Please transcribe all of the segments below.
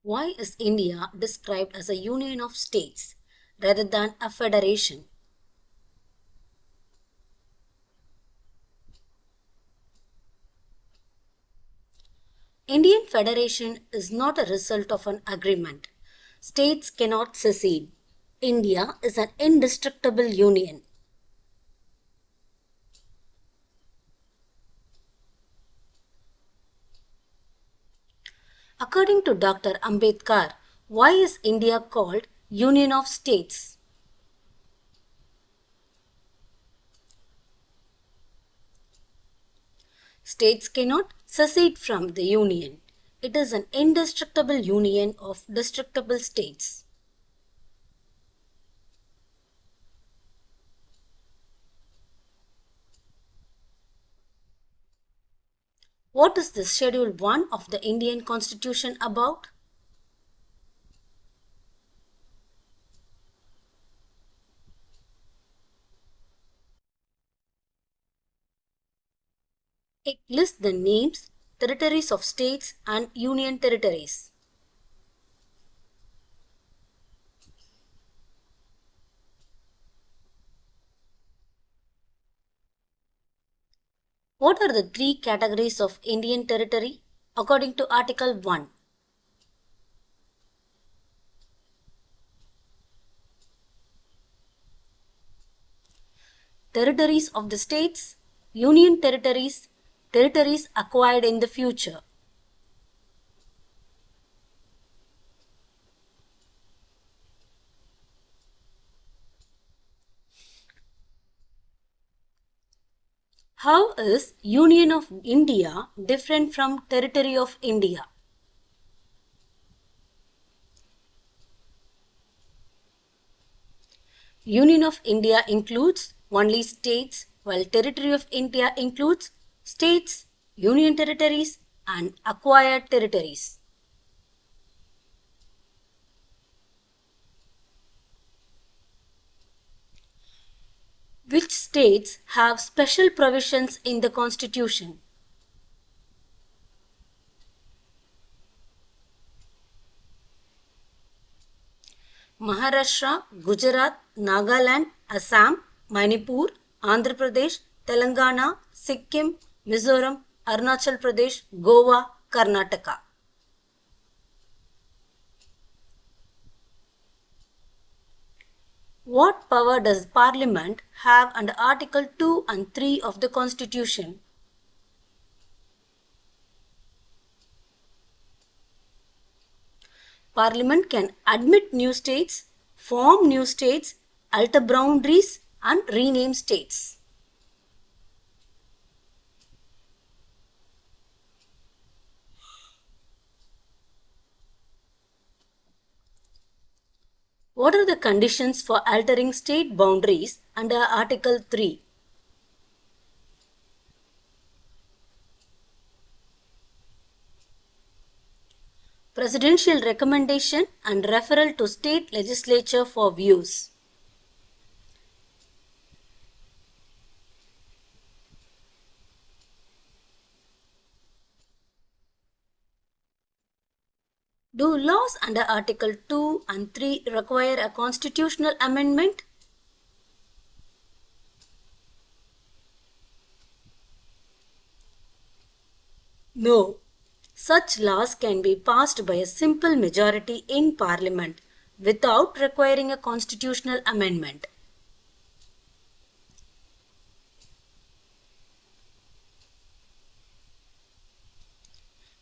Why is India described as a union of states rather than a federation? Indian federation is not a result of an agreement. States cannot secede. India is an indestructible union. According to Dr. Ambedkar, why is India called Union of States? States cannot secede from the union. It is an indestructible union of destructible states. What is the Schedule 1 of the Indian Constitution about? It lists the names, territories of states and union territories. What are the three categories of Indian territory according to Article 1? Territories of the states, union territories, territories acquired in the future. How is Union of India different from Territory of India? Union of India includes only states, while Territory of India includes states, union territories, and acquired territories. Which states have special provisions in the Constitution? Maharashtra, Gujarat, Nagaland, Assam, Manipur, Andhra Pradesh, Telangana, Sikkim, Mizoram, Arunachal Pradesh, Goa, Karnataka. What power does Parliament have under Article 2 and 3 of the Constitution? Parliament can admit new states, form new states, alter boundaries, and rename states. What are the conditions for altering state boundaries under Article 3? Presidential recommendation and referral to state legislature for views. Do laws under Article 2 and 3 require a constitutional amendment? No. Such laws can be passed by a simple majority in Parliament without requiring a constitutional amendment.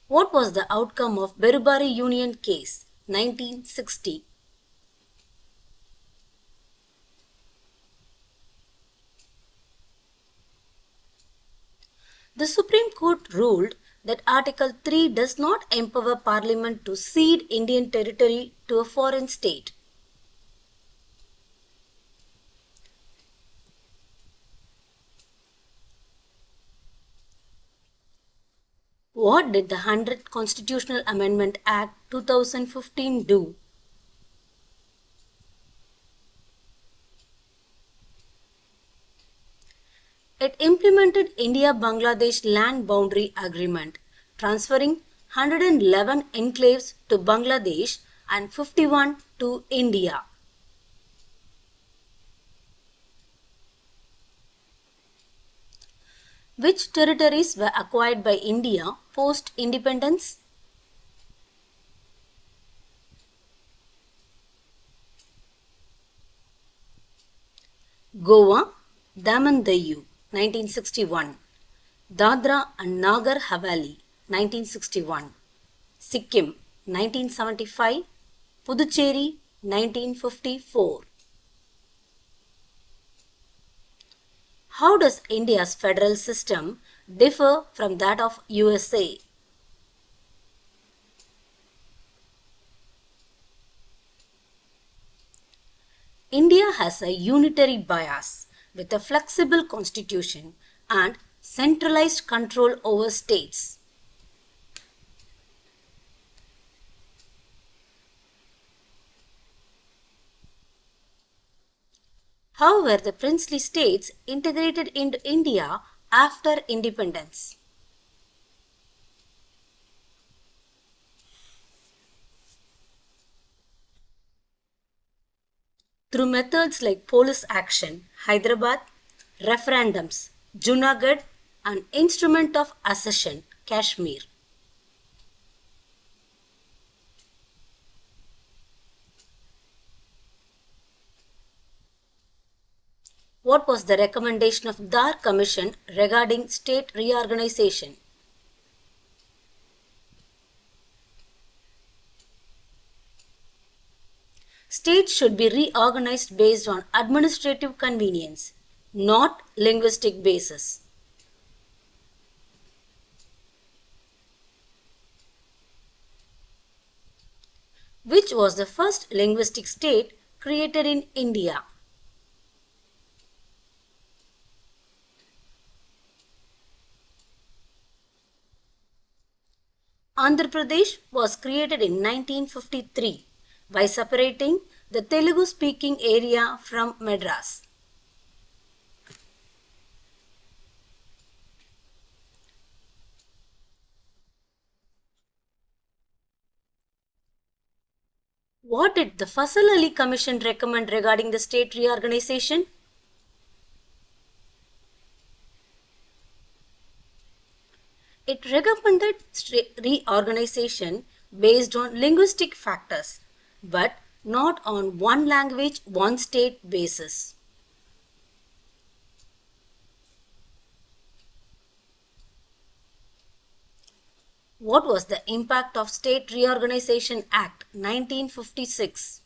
What was the outcome of Berubari Union case, 1960? The Supreme Court ruled that Article 3 does not empower Parliament to cede Indian territory to a foreign state. What did the 100th Constitutional Amendment Act 2015 do? It implemented India-Bangladesh Land Boundary Agreement, transferring 111 enclaves to Bangladesh and 51 to India. Which territories were acquired by India post-independence? Goa, Daman-Diu, 1961. Dadra and Nagar Haveli, 1961. Sikkim, 1975. Puducherry, 1954. How does India's federal system differ from that of USA? India has a unitary bias with a flexible constitution and centralized control over states. How were the princely states integrated into India after independence? Through methods like police action, Hyderabad, referendums, Junagadh, and instrument of accession, Kashmir. What was the recommendation of Dar Commission regarding state reorganization? States should be reorganized based on administrative convenience, not linguistic basis. Which was the first linguistic state created in India? Andhra Pradesh was created in 1953 by separating the Telugu-speaking area from Madras. What did the Fasal Ali Commission recommend regarding the state reorganization? It recommended reorganization based on linguistic factors, but not on one language, one state basis. What was the impact of State Reorganization Act 1956?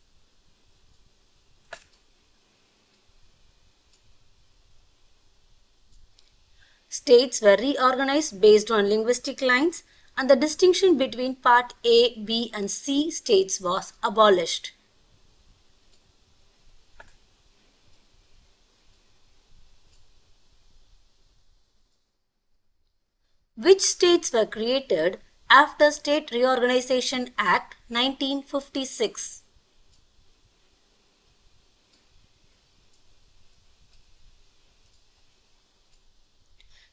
States were reorganized based on linguistic lines, and the distinction between Part A, B, and C states was abolished. Which states were created after State Reorganization Act 1956?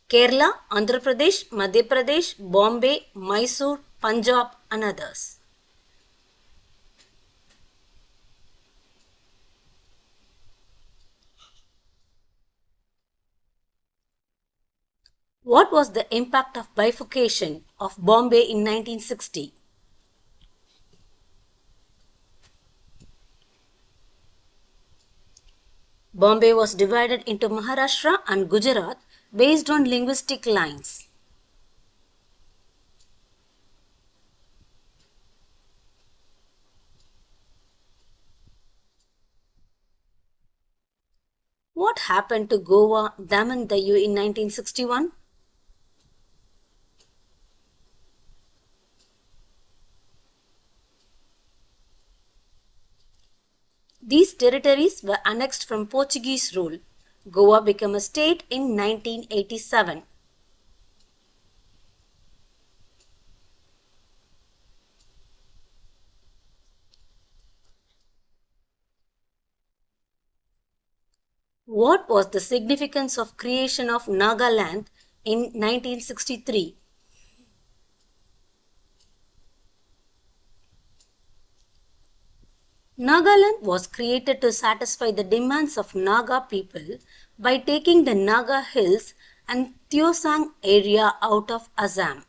Kerala, Andhra Pradesh, Madhya Pradesh, Bombay, Mysore, Punjab, and others. What was the impact of bifurcation of Bombay in 1960? Bombay was divided into Maharashtra and Gujarat based on linguistic lines. What happened to Goa, Daman-Diu in 1961? These territories were annexed from Portuguese rule. Goa became a state in 1987. What was the significance of creation of Nagaland in 1963? Nagaland was created to satisfy the demands of Naga people by taking the Naga Hills and Theosang area out of Assam.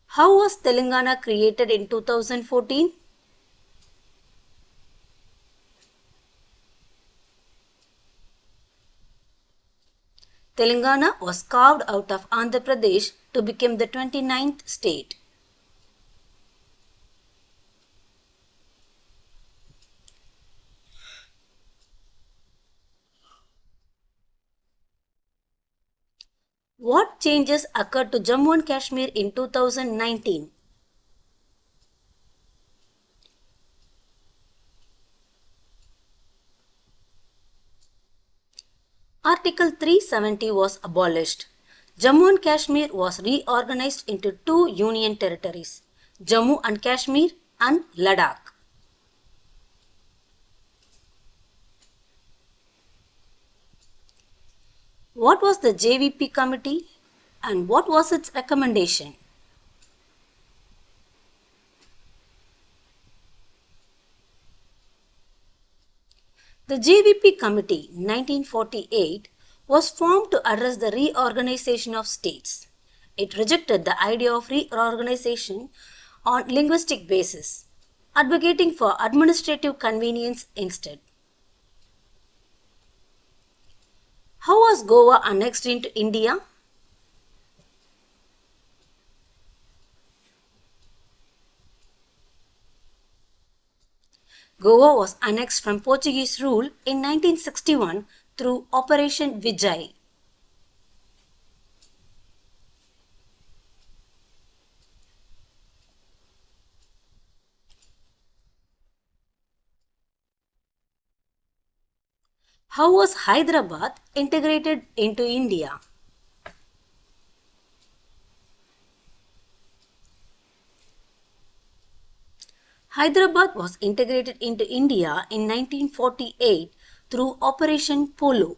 How was Telangana created in 2014? Telangana was carved out of Andhra Pradesh to become the 29th state. What changes occurred to Jammu and Kashmir in 2019? Article 370 was abolished. Jammu and Kashmir was reorganized into two union territories, Jammu and Kashmir and Ladakh. What was the JVP committee and what was its recommendation? The JVP Committee 1948 was formed to address the reorganization of states. It rejected the idea of reorganization on linguistic basis, advocating for administrative convenience instead. How was Goa annexed into India? Goa was annexed from Portuguese rule in 1961 through Operation Vijay. How was Hyderabad integrated into India? Hyderabad was integrated into India in 1948 through Operation Polo.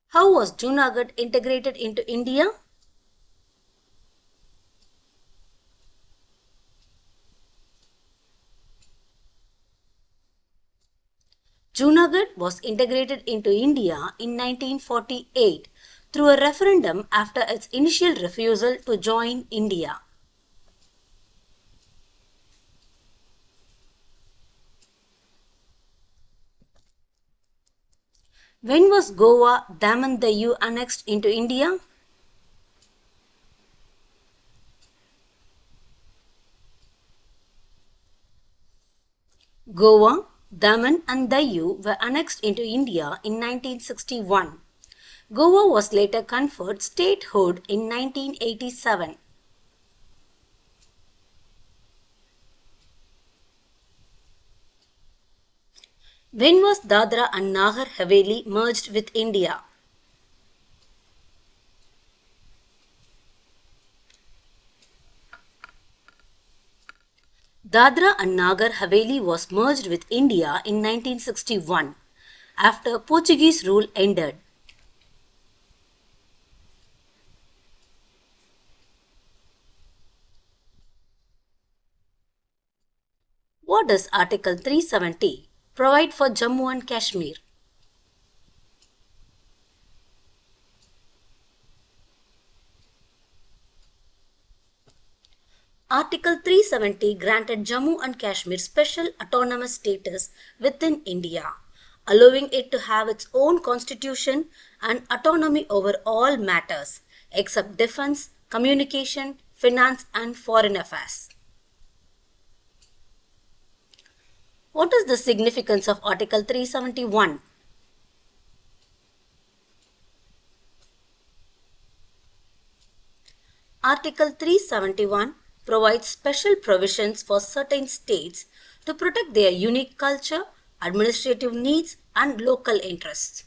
How was Junagadh integrated into India? Junagadh was integrated into India in 1948 through a referendum after its initial refusal to join India. When was Goa, Daman Diu annexed into India? Goa, Daman and Diu were annexed into India in 1961. Goa was later conferred statehood in 1987. When was Dadra and Nagar Haveli merged with India? Dadra and Nagar Haveli was merged with India in 1961 after Portuguese rule ended. What does Article 370 provide for Jammu and Kashmir? Article 370 granted Jammu and Kashmir special autonomous status within India, allowing it to have its own constitution and autonomy over all matters except defense, communication, finance, and foreign affairs. What is the significance of Article 371? Article 371 provides special provisions for certain states to protect their unique culture, administrative needs, and local interests.